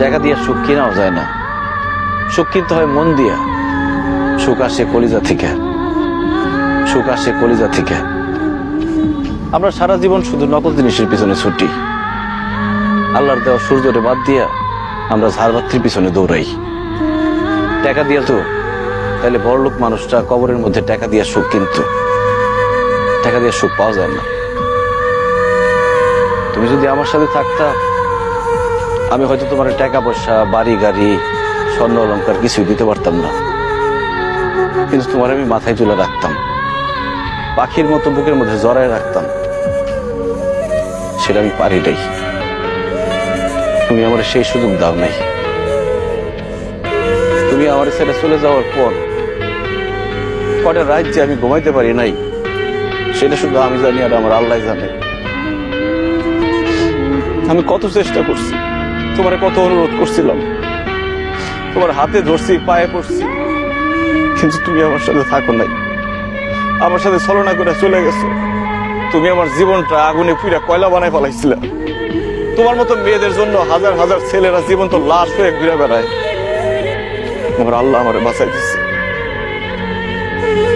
টাকা দিয়ে সুখ কেনাও যায় না, সুখ কিনতে হয় মন দিয়া। সুখ আসে কলিজা থেকে, সুখ আসে কলিজা থেকে। আমরা সারা জীবন শুধু নকল জিনিসের পিছনে ছুটি, আল্লাহর দেওয়া সূর্যরে বাদ দিয়া আমরা ঝাড়বাতির পিছনে দৌড়াই। টাকা দিয়া তো তাহলে বড়লোক মানুষটা কবরের মধ্যে টাকা দিয়া সুখ কিনতো, টাকা দিয়ে সুখ পাওয়া যায় না। তুমি যদি আমার সাথে থাকতা, আমি হয়তো তোমার টাকা পয়সা, বাড়ি গাড়ি, স্বর্ণ অলংকার কিছুই দিতে পারতাম না, কিন্তু তোমার আমি মাথায় তুলে রাখতাম, পাখির মতো বুকের মধ্যে জড়ায় রাখতাম। সেটা আমি পারি নাই, তুমি আমার সেই সুযোগ দাও নাই। তুমি আমার ছেড়ে চলে যাওয়ার পর কটা রাত যে আমি ঘুমাইতে পারি নাই, সেটা শুধু আমি জানি আর আমার আল্লাহ জানে। আমি কত চেষ্টা করছি, তোমার কত অনুরোধ করছিলাম, তোমার হাতে ধরছি, পায়ে পড়ছি, কিন্তু তুমি আমার সাথে থাকো নাই, আমার সাথে ছলনা করে চলে গেছো। তুমি আমার জীবনটা আগুনে পুরা কয়লা বানায় ফেলাইছিলা। তোমার মতো মেয়েদের জন্য হাজার হাজার ছেলেরা জীবন তো লাশ হয়ে ঘুরে বেড়ায়। আমার আল্লাহ আমারে বাঁচাই দিচ্ছে।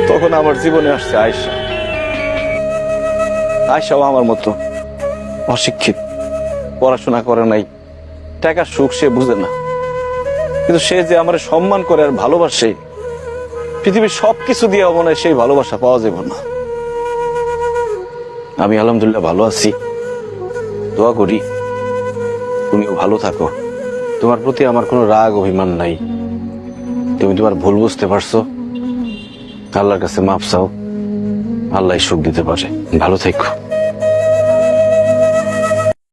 তখন আমার জীবনে আসছে আয়েশা। আয়েশাও আমার মতো অশিক্ষিত, পড়াশোনা করে নাই, টাকার সুখ সে বুঝে না, কিন্তু সে যে আমার সম্মান করে আর ভালোবাসে, পৃথিবীর সবকিছু দিয়ে মনে হয় সেই ভালোবাসা পাওয়া যাবে না। আমি আলহামদুলিল্লাহ ভালো আছি, দোয়া করি তুমিও ভালো থাকো। তোমার প্রতি আমার কোনো রাগ অভিমান নাই, তুমি তোমার ভুল বুঝতে পারছো, আল্লাহর কাছে মাফ চাও, আল্লাহ সুখ দিতে পারে। ভালো থেকো।